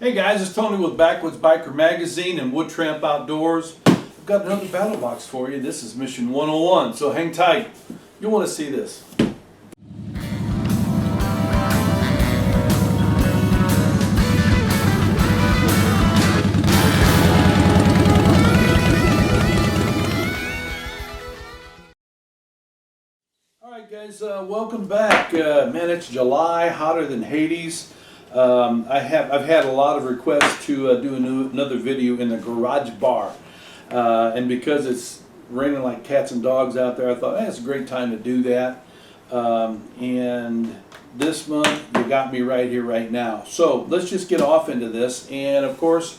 Hey guys, it's Tony with Backwoods Biker Magazine and Wood Tramp Outdoors. I've got another battle box for you. This is Mission 101, so hang tight. You'll want to see this. Alright guys, welcome back. Man, it's July, hotter than Hades. I've had a lot of requests to do another video in the garage bar, and because it's raining like cats and dogs out there, I thought, hey, it's a great time to do that. And this month you got me right here, right now. So let's just get off into this. And of course,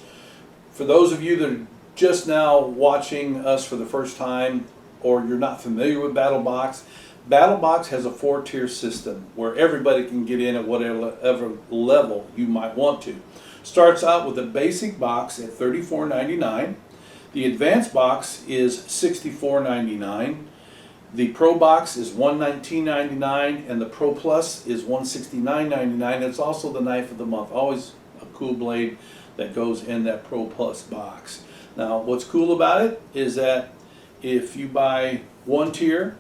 for those of you that are just now watching us for the first time, or you're not familiar with BattlBox, BattlBox has a 4-tier system where everybody can get in at whatever level you might want to. Starts out with a basic box at $34.99. The advanced box is $64.99. The Pro box is $119.99, and the Pro Plus is $169.99. It's also the knife of the month. Always a cool blade that goes in that Pro Plus box. Now, what's cool about it is that if you buy one tier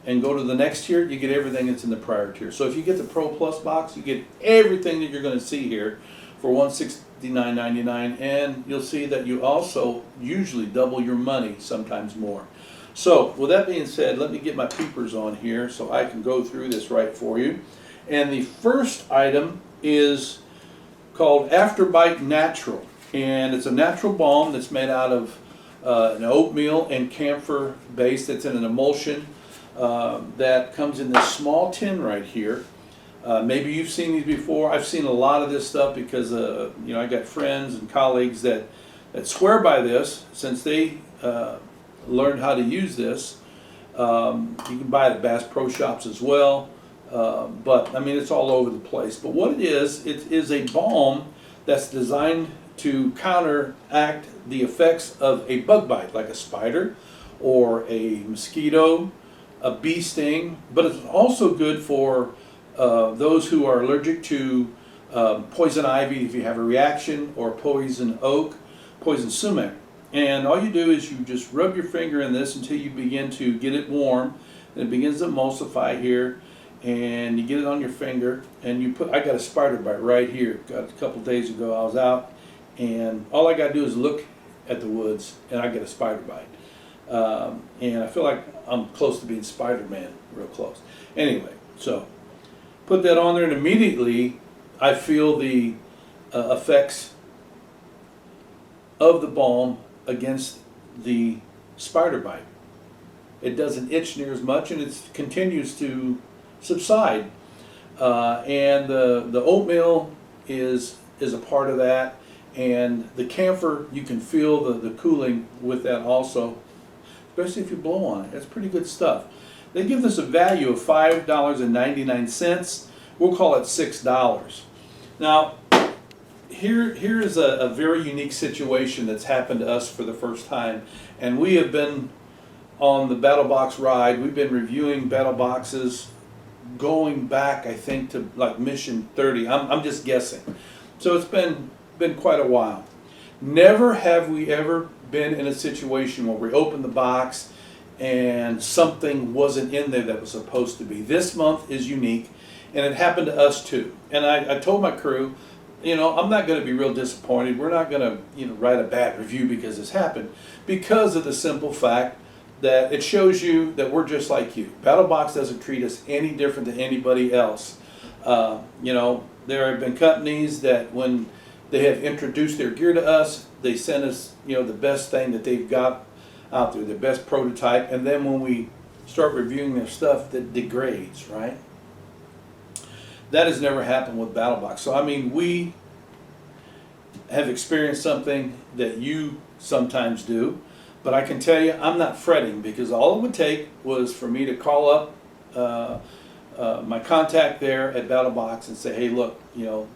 and go to the next tier, you get everything that's in the prior tier. So if you get the Pro Plus box, you get everything that you're going to see here for $169.99, and you'll see that you also usually double your money, sometimes more. So with that being said, let me get my peepers on here so I can go through this right for you. And the first item is called Afterbite Natural, and it's a natural balm that's made out of an oatmeal and camphor base that's in an emulsion. That comes in this small tin right here. Maybe you've seen these before. I've seen a lot of this stuff because you know, I got friends and colleagues that swear by this since they learned how to use this. You can buy it at Bass Pro Shops as well, but I mean, it's all over the place. But what it is a balm that's designed to counteract the effects of a bug bite, like a spider or a mosquito, a bee sting, but it's also good for those who are allergic to poison ivy if you have a reaction, or poison oak, poison sumac. And all you do is you just rub your finger in this until you begin to get it warm, and it begins to emulsify here, and you get it on your finger, and you put, I got a spider bite right here. Got a couple days ago, I was out, and all I got to do is look at the woods and I get a spider bite. And I feel like I'm close to being Spider-Man, real close. Anyway, so put that on there, and immediately I feel the effects of the balm against the spider bite. It doesn't itch near as much, and it continues to subside. And the oatmeal is a part of that, and the camphor, you can feel the cooling with that also, especially if you blow on it. That's pretty good stuff. They give this a value of $5.99. We'll call it $6. Now, here is a very unique situation that's happened to us for the first time, and we have been on the BattlBox ride. We've been reviewing BattlBoxes going back, I think, to like Mission 30. I'm just guessing. So it's been quite a while. Never have we ever been in a situation where we opened the box and something wasn't in there that was supposed to be. This month is unique, and it happened to us too. And I told my crew, you know, I'm not going to be real disappointed. We're not going to, you know, write a bad review because this happened, because of the simple fact that it shows you that we're just like you. BattlBox doesn't treat us any different than anybody else. You know, there have been companies that when they have introduced their gear to us, they send us, you know, the best thing that they've got out there, the best prototype, and then when we start reviewing their stuff, that degrades, right? That has never happened with BattlBox. So I mean, we have experienced something that you sometimes do, but I can tell you, I'm not fretting, because all it would take was for me to call up my contact there at BattlBox and say, hey, look, you know,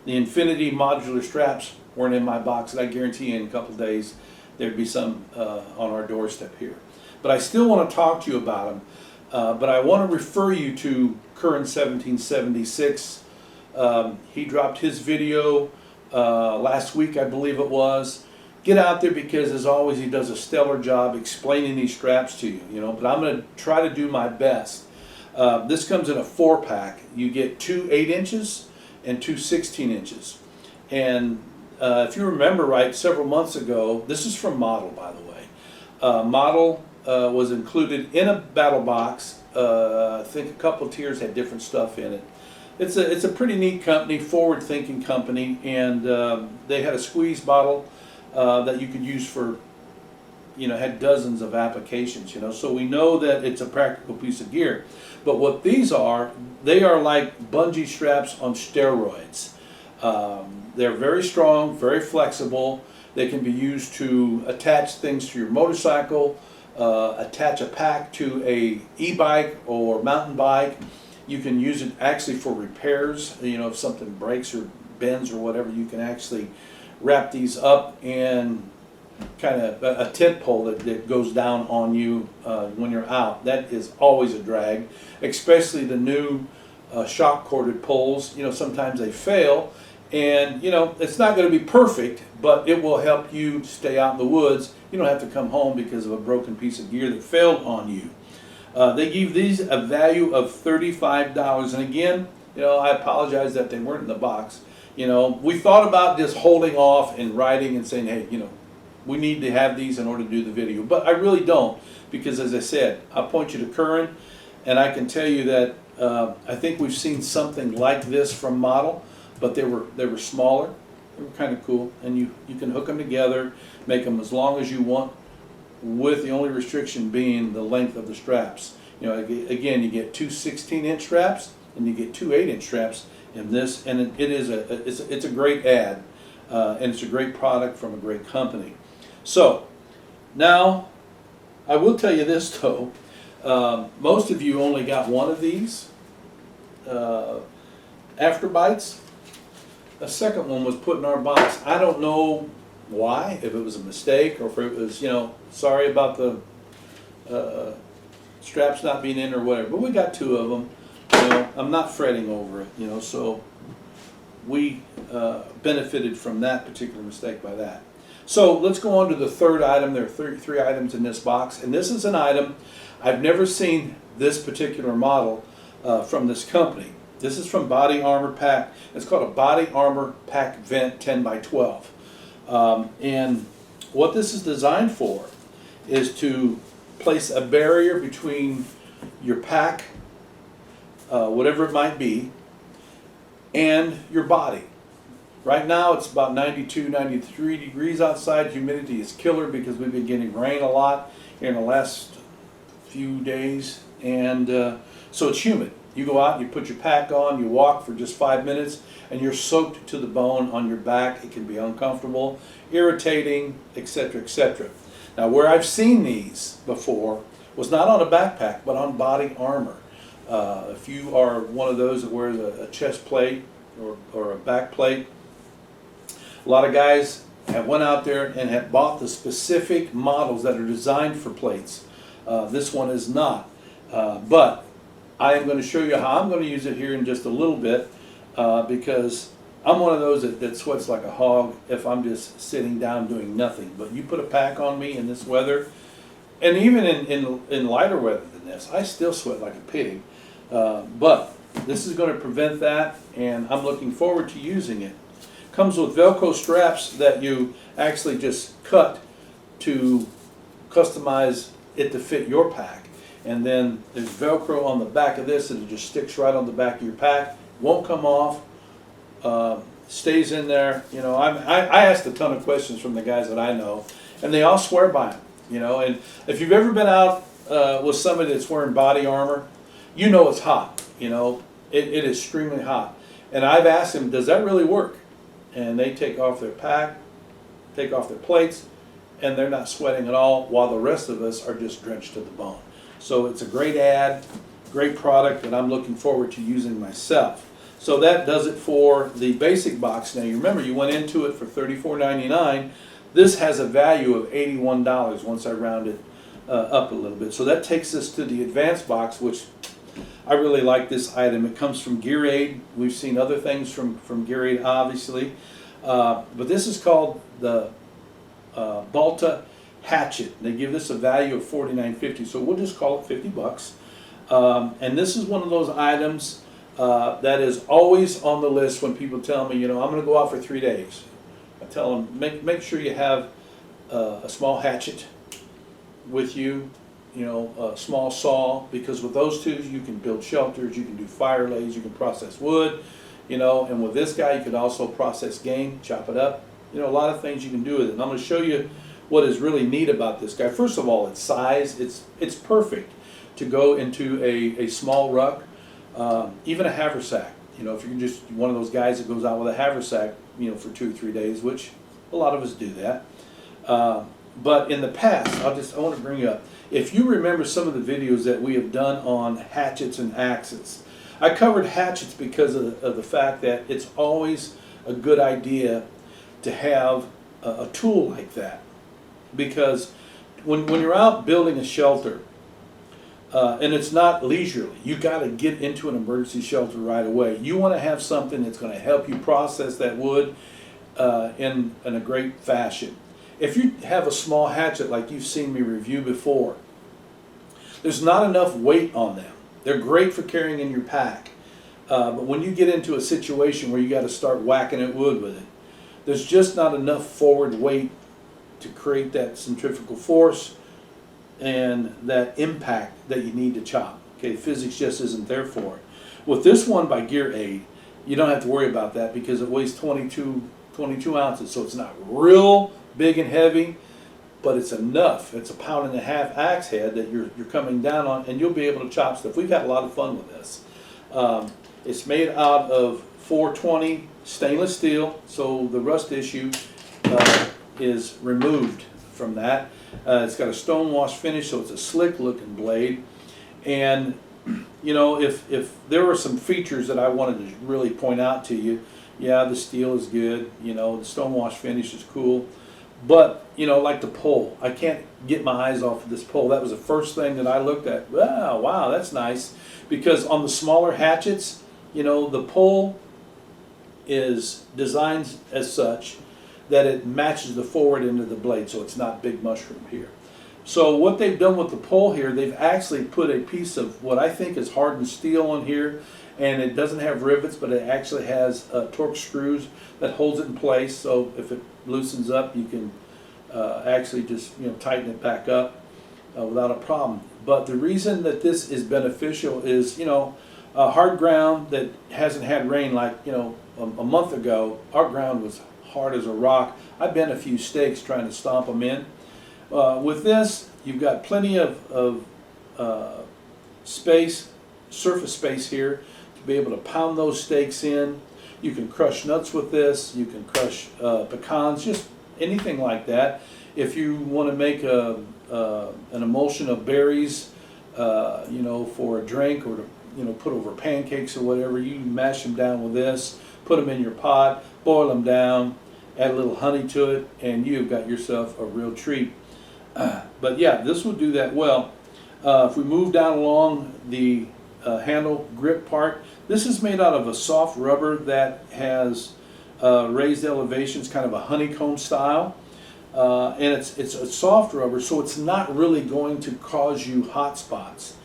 the Infinity modular straps weren't in my box, and I guarantee you in a couple of days there'd be some on our doorstep here. But I still want to talk to you about them. But I want to refer you to Curran 1776. He dropped his video last week, I believe it was. Get out there because, as always, he does a stellar job explaining these straps to you. But I'm going to try to do my best. This comes in a 4-pack. You get 2 8 inches and 2 16 inches. And if you remember right, several months ago, this is from Model, by the way. Model was included in a BattlBox. I think a couple of tiers had different stuff in it. It's a pretty neat company, forward-thinking company, and they had a squeeze bottle that you could use for, had dozens of applications, So we know that it's a practical piece of gear. But what these are, they are like bungee straps on steroids. They're very strong, very flexible. They can be used to attach things to your motorcycle, attach a pack to a e-bike or mountain bike. You can use it actually for repairs. If something breaks or bends or whatever, you can actually wrap these up and kind of a tent pole that goes down on you when you're out. That is always a drag, especially the new shock corded poles. Sometimes they fail, and it's not going to be perfect, but it will help you stay out in the woods. You don't have to come home because of a broken piece of gear that failed on you. They give these a value of $35, and again, I apologize that they weren't in the box. We thought about just holding off and writing and saying, hey, we need to have these in order to do the video, but I really don't, because as I said, I'll point you to current, and I can tell you that I think we've seen something like this from Model, but they were smaller. They were kind of cool, and you can hook them together, make them as long as you want, with the only restriction being the length of the straps. Again, you get 2 16-inch straps and you get 2 8-inch straps in this, and it's a great ad, and it's a great product from a great company. So now I will tell you this though, most of you only got one of these Afterbites. A second one was put in our box. I don't know why, if it was a mistake or if it was, sorry about the straps not being in or whatever, but we got 2 of them. I'm not fretting over it, so we benefited from that particular mistake by that. So let's go on to the third item. There are three items in this box, and this is an item I've never seen this particular model from this company. This is from Body Armor Pack. It's called a Body Armor Pack Vent 10x12. And what this is designed for is to place a barrier between your pack, whatever it might be, and your body. Right now it's about 92, 93 degrees outside. Humidity is killer because we've been getting rain a lot in the last few days, and so it's humid. You go out, you put your pack on, you walk for just 5 minutes, and you're soaked to the bone on your back. It can be uncomfortable, irritating, etc., etc. Now, where I've seen these before was not on a backpack, but on body armor. If you are one of those that wears a chest plate or a back plate, a lot of guys have went out there and have bought the specific models that are designed for plates. This one is not, but I am going to show you how I'm going to use it here in just a little bit, because I'm one of those that sweats like a hog if I'm just sitting down doing nothing. But you put a pack on me in this weather, and even in lighter weather than this, I still sweat like a pig. But this is going to prevent that, and I'm looking forward to using it. Comes with Velcro straps that you actually just cut to customize it to fit your pack. And then there's Velcro on the back of this, and it just sticks right on the back of your pack. Won't come off. Stays in there. I asked a ton of questions from the guys that I know, and they all swear by them. And if you've ever been out with somebody that's wearing body armor, it's hot. It is extremely hot. And I've asked them, does that really work? And they take off their pack, take off their plates, and they're not sweating at all, while the rest of us are just drenched to the bone. So it's a great ad, great product, and I'm looking forward to using myself. So that does it for the basic box. Now you remember, you went into it for $34.99. This has a value of $81 once I round it up a little bit. So that takes us to the advanced box, which I really like this item. It comes from Gear Aid. We've seen other things from Gear Aid, obviously. But this is called the Balta Hatchet. They give this a value of $49.50, so we'll just call it 50 bucks. And this is one of those items that is always on the list when people tell me, you know, I'm going to go out for 3 days. I tell them, make sure you have a small hatchet with you, you know, a small saw, because with those two you can build shelters, you can do fire lays, you can process wood, you know, and with this guy you could also process game, chop it up, you know, a lot of things you can do with it. And I'm going to show you what is really neat about this guy. First of all, its size, it's perfect to go into a small ruck, even a haversack. You know, if you're just one of those guys that goes out with a haversack, you know, for 2 or 3 days, which a lot of us do that. But in the past, I want to bring up, if you remember some of the videos that we have done on hatchets and axes, I covered hatchets because of the fact that it's always a good idea to have a tool like that. Because when you're out building a shelter, and it's not leisurely, you got to get into an emergency shelter right away. You want to have something that's going to help you process that wood in a great fashion. If you have a small hatchet like you've seen me review before, there's not enough weight on them. They're great for carrying in your pack, but when you get into a situation where you got to start whacking at wood with it, there's just not enough forward weight to create that centrifugal force and that impact that you need to chop. Okay, physics just isn't there for it. With this one by Gear Aid, you don't have to worry about that because it weighs 22 ounces, so it's not real big and heavy, but it's enough. It's a 1.5 pound axe head that you're coming down on, and you'll be able to chop stuff. We've had a lot of fun with this. It's made out of 420 stainless steel, so the rust issue is removed from that. It's got a stone wash finish, so it's a slick looking blade. And you know, if there were some features that I wanted to really point out to you, yeah, the steel is good, you know, the stone wash finish is cool, but you know, like the pole, I can't get my eyes off of this pole. That was the first thing that I looked at. Wow, that's nice, because on the smaller hatchets, you know, the pole is designed as such that it matches the forward end of the blade, so it's not big mushroom here. So what they've done with the pole here, they've actually put a piece of what I think is hardened steel on here, and it doesn't have rivets, but it actually has torque screws that holds it in place, so if it loosens up, you can actually just, you know, tighten it back up without a problem. But the reason that this is beneficial is, you know, hard ground that hasn't had rain, like, you know, a month ago, our ground was hard as a rock. I bent a few stakes trying to stomp them in. With this, you've got plenty of space, surface space here to be able to pound those stakes in. You can crush nuts with this. You can crush pecans, just anything like that. If you want to make an emulsion of berries, you know, for a drink, or to, you know, put over pancakes or whatever, you mash them down with this, put them in your pot, boil them down, add a little honey to it, and you've got yourself a real treat. But yeah, this will do that well. If we move down along the handle grip part, this is made out of a soft rubber that has raised elevations, kind of a honeycomb style. And it's a soft rubber, so it's not really going to cause you hot spots,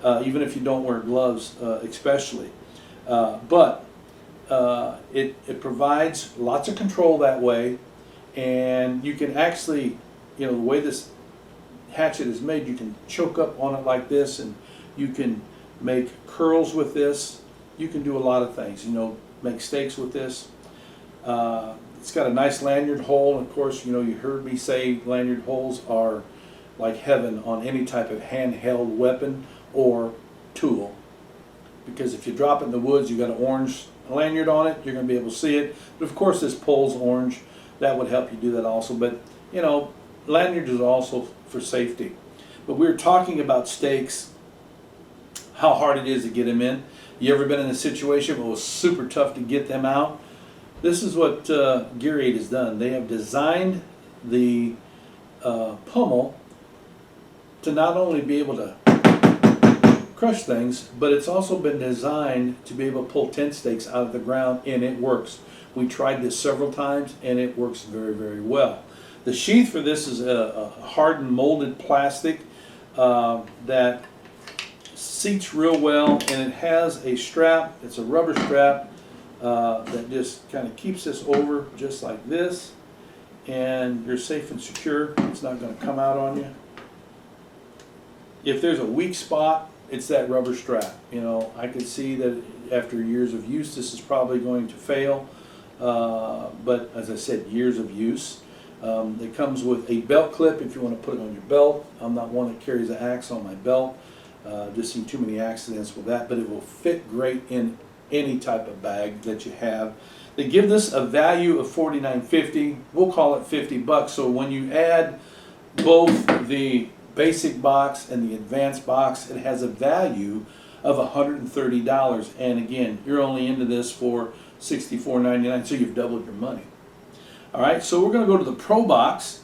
even if you don't wear gloves especially. But it provides lots of control that way, and you can actually, you know, the way this hatchet is made, you can choke up on it like this, and you can make curls with this. You can do a lot of things, you know, make steaks with this. It's got a nice lanyard hole, and of course, you know, you heard me say lanyard holes are like heaven on any type of handheld weapon or tool, because if you drop it in the woods, you got an orange lanyard on it, you're going to be able to see it. But of course, this pole's orange, that would help you do that also. But you know, lanyards is also for safety. But we were talking about stakes, how hard it is to get them in. You ever been in a situation where it was super tough to get them out? This is what Gear Aid has done. They have designed the pommel to not only be able to crush things, but it's also been designed to be able to pull tent stakes out of the ground, and it works. We tried this several times and it works very, very well. The sheath for this is a hardened molded plastic that seats real well, and it has a strap. It's a rubber strap that just kind of keeps this over just like this, and you're safe and secure. It's not going to come out on you. If there's a weak spot, it's that rubber strap. You know, I could see that after years of use this is probably going to fail, but as I said, years of use. It comes with a belt clip if you want to put it on your belt. I'm not one that carries an axe on my belt. Just seen too many accidents with that, but it will fit great in any type of bag that you have. They give this a value of $49.50. We'll call it $50. So when you add both the basic box and the advanced box, it has a value of $130. And again, you're only into this for $64.99, so you've doubled your money. All right, so we're going to go to the Pro Box,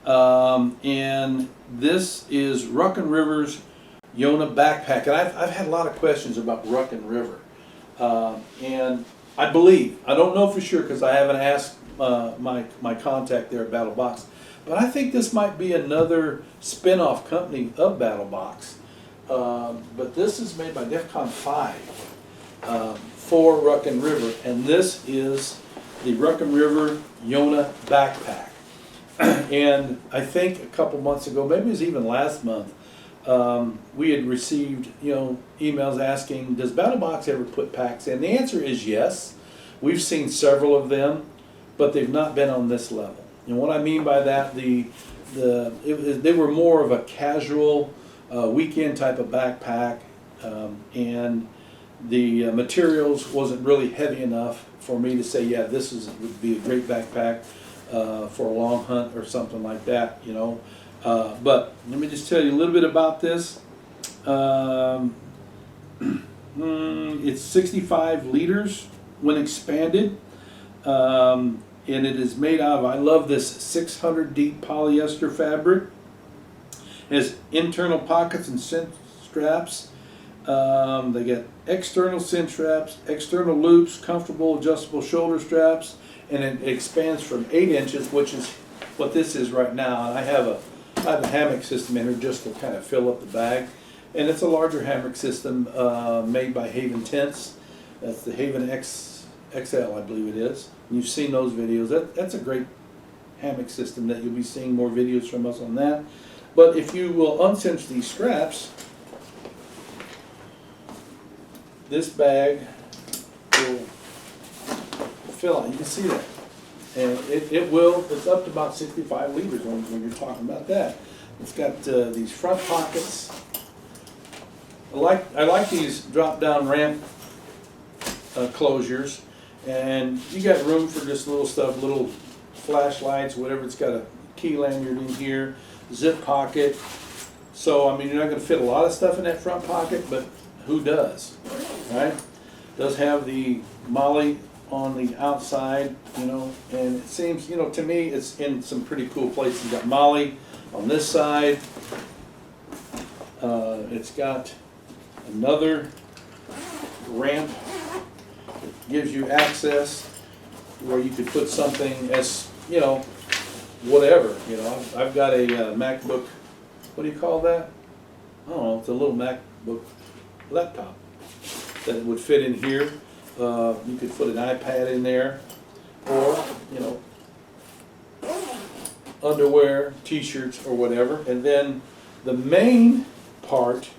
and this is Ruckin River's Yona backpack. And I've had a lot of questions about Ruckin River, and I believe, I don't know for sure because I haven't asked my contact there at BattlBox, but I think this might be another spin-off company of BattlBox. But this is made by DEFCON 5 for Ruckin River, and this is the Ruckin River Yona backpack. And I think a couple months ago, maybe it was even last month, we had received, you know, emails asking, does BattlBox ever put packs in? The answer is yes. We've seen several of them, but they've not been on this level. And what I mean by that, they were more of a casual weekend type of backpack, and the materials wasn't really heavy enough for me to say, yeah, this would be a great backpack for a long hunt or something like that, you know. But let me just tell you a little bit about this. It's 65 liters when expanded, and it is made out of, I love this 600 deep polyester fabric. It has internal pockets and cinch straps. They get external cinch straps, external loops, comfortable adjustable shoulder straps, and it expands from 8 inches, which is what this is right now. And I have a hammock system in here just to kind of fill up the bag. And it's a larger hammock system made by Haven Tents. That's the Haven XL, I believe it is. You've seen those videos. That's a great hammock system that you'll be seeing more videos from us on that. But if you will uncinch these straps, this bag will fill out. You can see that. And it's up to about 65 liters when you're talking about that. It's got these front pockets. I like these drop-down ramp closures, and you got room for just little stuff, little flashlights, whatever. It's got a key lanyard in here, zip pocket. So I mean, you're not going to fit a lot of stuff in that front pocket, but who does, right? Does have the MOLLE on the outside, you know, and it seems, you know, to me it's in some pretty cool places. You got MOLLE on this side. It's got another ramp that gives you access where you could put something as, you know, whatever, you know. I've got a MacBook, what do you call that? I don't know, it's a little MacBook laptop that would fit in here. You could put an iPad in there, or, you know, underwear, t-shirts, or whatever. And then the main part,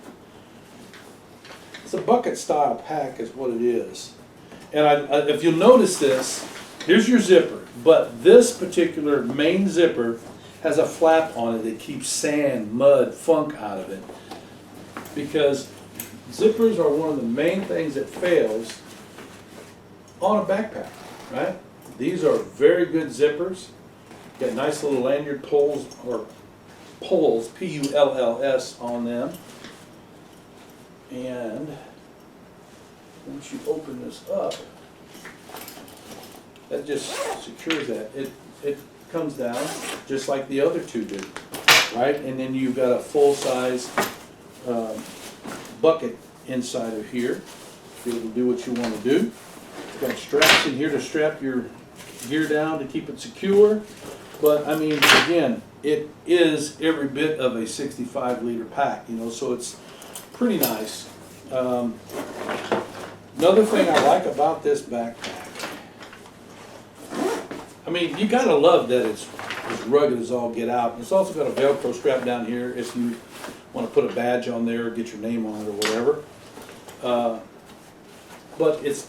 it's a bucket style pack is what it is. And if you'll notice this, here's your zipper, but this particular main zipper has a flap on it that keeps sand, mud, funk out of it. Because zippers are one of the main things that fails on a backpack, right? These are very good zippers. Got nice little lanyard pulls, or pulls, P-U-L-L-S, on them. And once you open this up, that just secures that. It comes down just like the other two do, right? And then you've got a full-size bucket inside of here to be able to do what you want to do. got straps in here to strap your gear down to keep it secure. But I mean, again, it is every bit of a 65-liter pack, you know, so it's pretty nice. Another thing I like about this backpack, I mean, you gotta love that it's as rugged as all get out. It's also got a Velcro strap down here if you want to put a badge on there or get your name on it or whatever. But it's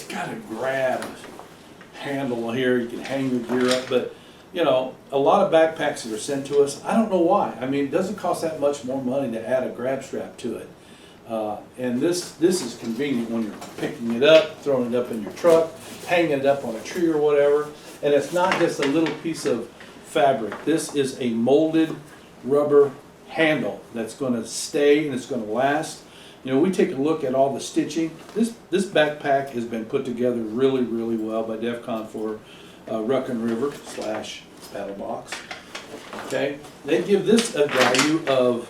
got a grab handle here. You can hang your gear up. But you know, a lot of backpacks that are sent to us, I don't know why. I mean, it doesn't cost that much more money to add a grab strap to it. And this is convenient when you're picking it up, throwing it up in your truck, hanging it up on a tree or whatever. And it's not just a little piece of fabric. This is a molded rubber handle that's going to stay and it's going to last. You know, we take a look at all the stitching. This backpack has been put together really, really well by DEFCON for Ruckin River / BattlBox. Okay, they give this a value of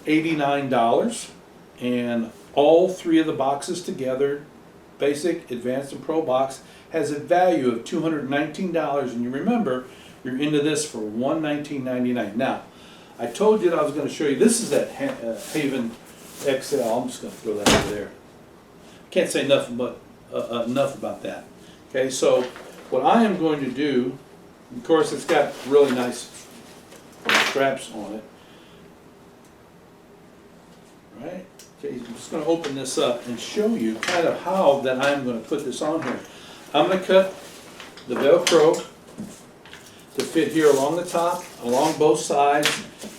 $89, and all three of the boxes together, basic, advanced, and pro box, has a value of $219. And you remember, you're into this for $119.99. Now, I told you that I was going to show you. This is that Haven XL. I'm just going to throw that over there. Can't say enough about that. Okay, so what I am going to do, of course, it's got really nice straps on it. Right? Okay, I'm just going to open this up and show you kind of how that I'm going to put this on here. I'm going to cut the Velcro to fit here along the top, along both sides,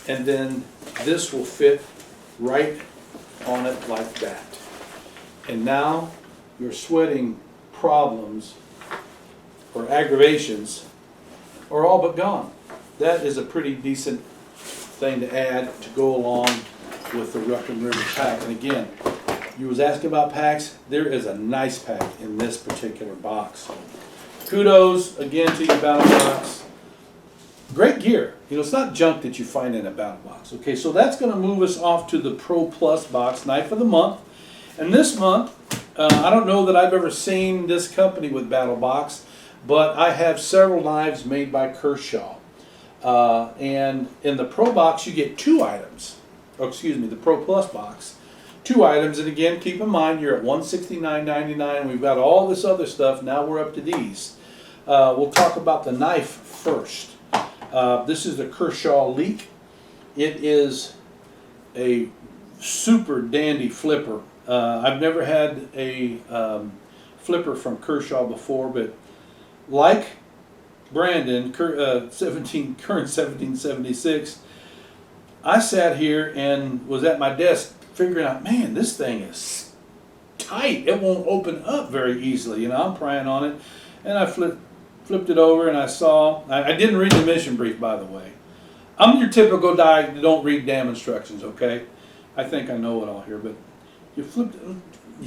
and then this will fit right on it like that. And now your sweating problems or aggravations are all but gone. That is a pretty decent thing to add to go along with the Ruckin River pack. And again, you was asking about packs. There is a nice pack in this particular box. Kudos again to your BattlBox. Great gear. You know, it's not junk that you find in a BattlBox. Okay, so that's going to move us off to the Pro Pus Box, knife of the month. And this month, I don't know that I've ever seen this company with BattlBox, but I have several knives made by Kershaw. And in the Pro Box, you get 2 items. Or excuse me, the Pro Plus Box. 2 items, and again, keep in mind you're at $169.99. We've got all this other stuff. Now we're up to these. We'll talk about the knife first. This is the Kershaw Leak. It is a super dandy flipper. I've never had a flipper from Kershaw before, but like Brandon, current 1776, I sat here and was at my desk figuring out, man, this thing is tight. It won't open up very easily. You know, I'm prying on it, and I flipped it over, and I saw. I didn't read the mission brief, by the way. I'm your typical guy that don't read damn instructions. Okay, I think I know it all here, but you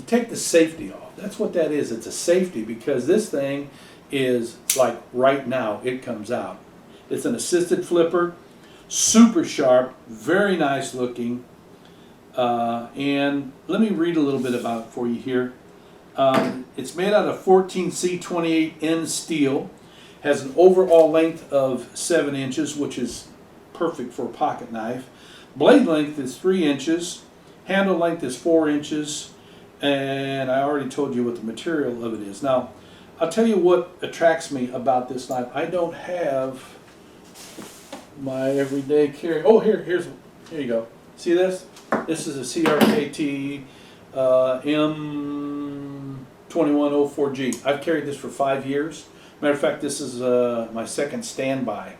take the safety off. That's what that is. It's a safety, because this thing is like right now it comes out. It's an assisted flipper. Super sharp, very nice looking, and let me read a little bit about it for you here. It's made out of 14C28N steel, has an overall length of 7 inches, which is perfect for a pocket knife. Blade length is 3 inches, handle length is 4 inches, and I already told you what the material of it is. Now, I'll tell you what attracts me about this knife. I don't have my everyday carry. Oh, here you go. See this? This is a CRKT M2104G. I've carried this for 5 years. Matter of fact, this is my second standby.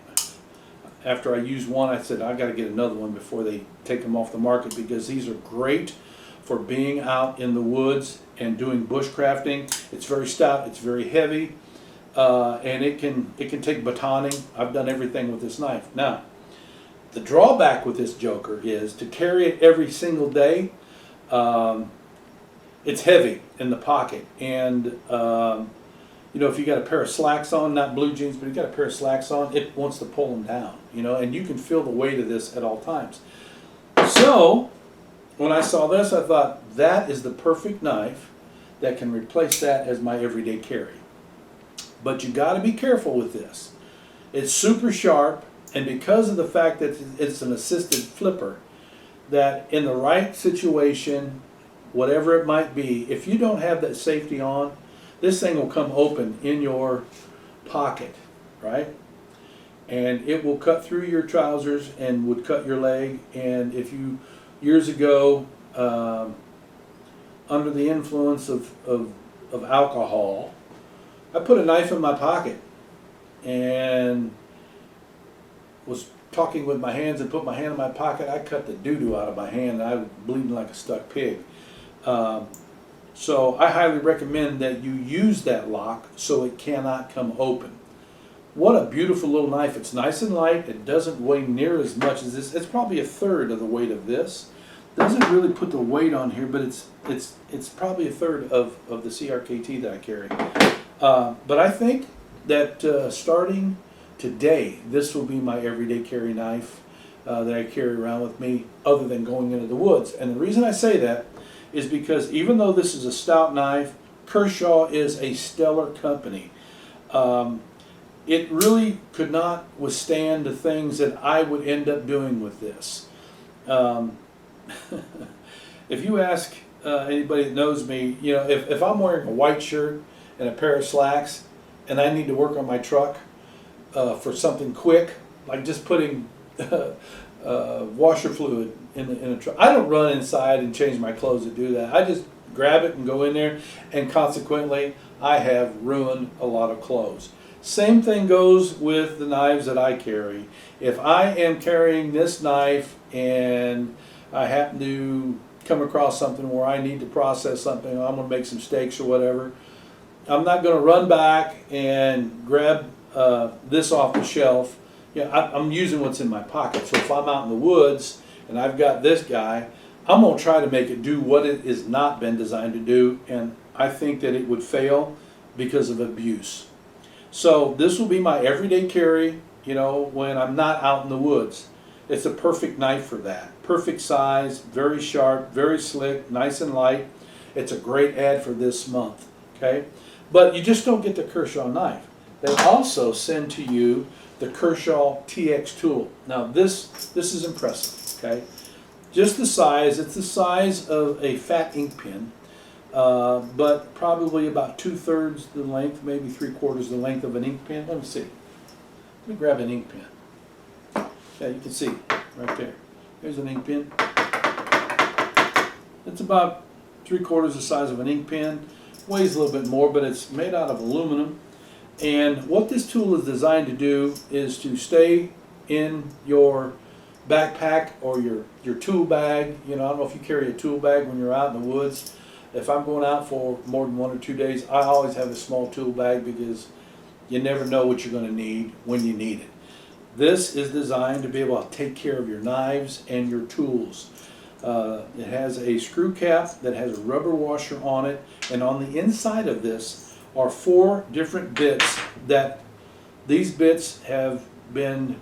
After I used one, I said I got to get another one before they take them off the market, because these are great for being out in the woods and doing bushcrafting. It's very stout. It's very heavy. And it can take batoning. I've done everything with this knife. Now, the drawback with this joker is to carry it every single day. It's heavy in the pocket, and you know, if you got a pair of slacks on, not blue jeans, but you got a pair of slacks on, it wants to pull them down. You know, and you can feel the weight of this at all times. So when I saw this, I thought that is the perfect knife that can replace that as my everyday carry. But you got to be careful with this. It's super sharp, and because of the fact that it's an assisted flipper, that in the right situation, whatever it might be, if you don't have that safety on, this thing will come open in your pocket, right? And it will cut through your trousers and would cut your leg. And if you, years ago, under the influence of alcohol, I put a knife in my pocket and was talking with my hands and put my hand in my pocket. I cut the doo-doo out of my hand and I was bleeding like a stuck pig. So I highly recommend that you use that lock so it cannot come open. What a beautiful little knife. It's nice and light. It doesn't weigh near as much as this. It's probably a third of the weight of this. Doesn't really put the weight on here, but it's probably a third of the CRKT that I carry. But I think that starting today, this will be my everyday carry knife that I carry around with me other than going into the woods. And the reason I say that is because even though this is a stout knife, Kershaw is a stellar company. It really could not withstand the things that I would end up doing with this. If you ask anybody that knows me, you know, if I'm wearing a white shirt and a pair of slacks and I need to work on my truck for something quick, like just putting washer fluid in a truck, I don't run inside and change my clothes to do that. I just grab it and go in there, and consequently I have ruined a lot of clothes. Same thing goes with the knives that I carry. If I am carrying this knife and I happen to come across something where I need to process something, I'm going to make some steaks or whatever, I'm not going to run back and grab this off the shelf. You know, I'm using what's in my pocket. So if I'm out in the woods and I've got this guy, I'm going to try to make it do what it has not been designed to do, and I think that it would fail because of abuse. So this will be my everyday carry, you know, when I'm not out in the woods. It's a perfect knife for that. Perfect size, very sharp, very slick, nice and light. It's a great ad for this month, okay? But you just don't get the Kershaw knife. They also send to you the Kershaw TX Tool. Now this is impressive, okay? Just the size, it's the size of a fat ink pen. But probably about 2/3 the length, maybe 3/4 the length of an ink pen. Let me see. Let me grab an ink pen. Yeah, you can see right there. There's an ink pen. It's about 3/4 the size of an ink pen. Weighs a little bit more, but it's made out of aluminum. And what this tool is designed to do is to stay in your backpack or your tool bag. You know, I don't know if you carry a tool bag when you're out in the woods. If I'm going out for more than 1 or 2 days, I always have a small tool bag because you never know what you're going to need when you need it. This is designed to be able to take care of your knives and your tools. It has a screw cap that has a rubber washer on it, and on the inside of this are 4 different bits. That these bits have been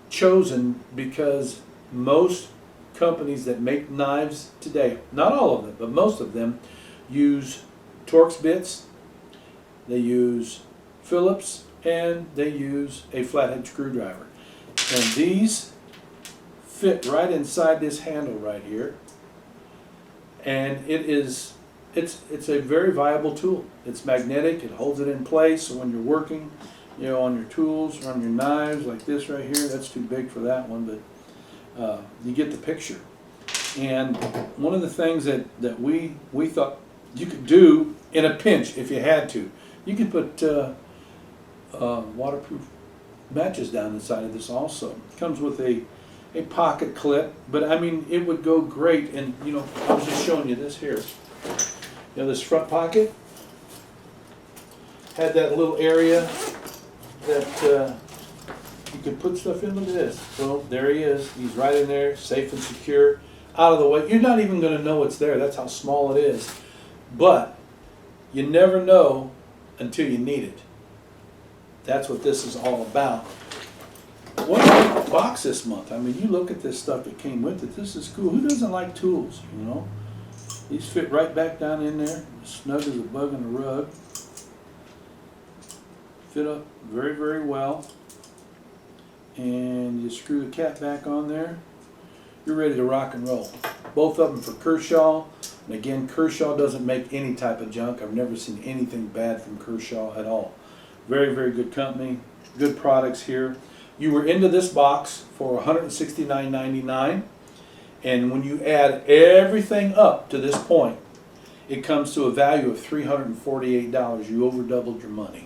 chosen because most companies that make knives today, not all of them, but most of them, use Torx bits, they use Phillips, and they use a flathead screwdriver. And these fit right inside this handle right here, and it's a very viable tool. It's magnetic, it holds it in place, so when you're working, you know, on your tools or on your knives like this right here, that's too big for that one, but you get the picture. And one of the things that we thought you could do in a pinch, if you had to, you could put waterproof matches down inside of this also. It comes with a pocket clip, but I mean, it would go great. And you know, I was just showing you this here. You know, this front pocket had that little area that you could put stuff in. Look at this. So there he is. He's right in there, safe and secure, out of the way. You're not even going to know it's there. That's how small it is. But you never know until you need it. That's what this is all about. What a box this month. I mean, you look at this stuff that came with it. This is cool. Who doesn't like tools, you know? These fit right back down in there, snug as a bug in a rug. Fit up very, very well. And you screw the cap back on there. You're ready to rock and roll. Both of them for Kershaw. And again, Kershaw doesn't make any type of junk. I've never seen anything bad from Kershaw at all. Very, very good company. Good products here. You were into this box for $169.99. And when you add everything up to this point, it comes to a value of $348. You over doubled your money.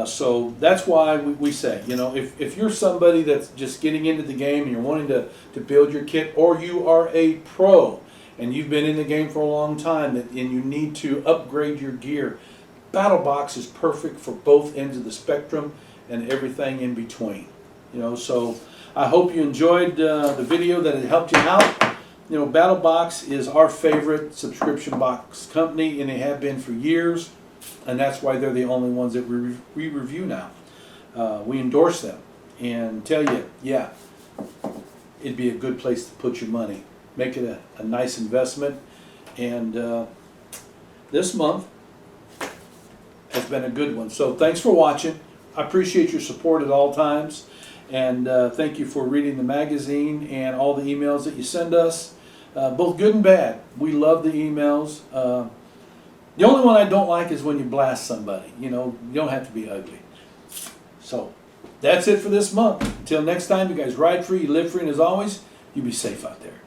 So that's why we say, you know, if you're somebody that's just getting into the game and you're wanting to build your kit, or you are a pro and you've been in the game for a long time and you need to upgrade your gear, BattlBox is perfect for both ends of the spectrum and everything in between. You know, so I hope you enjoyed the video, that it helped you out. You know, BattlBox is our favorite subscription box company, and they have been for years. And that's why they're the only ones that we review now. We endorse them and tell you, yeah, it'd be a good place to put your money. Make it a nice investment. And this month has been a good one. So thanks for watching. I appreciate your support at all times. And thank you for reading the magazine and all the emails that you send us, both good and bad. We love the emails. The only one I don't like is when you blast somebody. You know, you don't have to be ugly. So, that's it for this month. Until next time, you guys ride free, you live free, and as always, you be safe out there.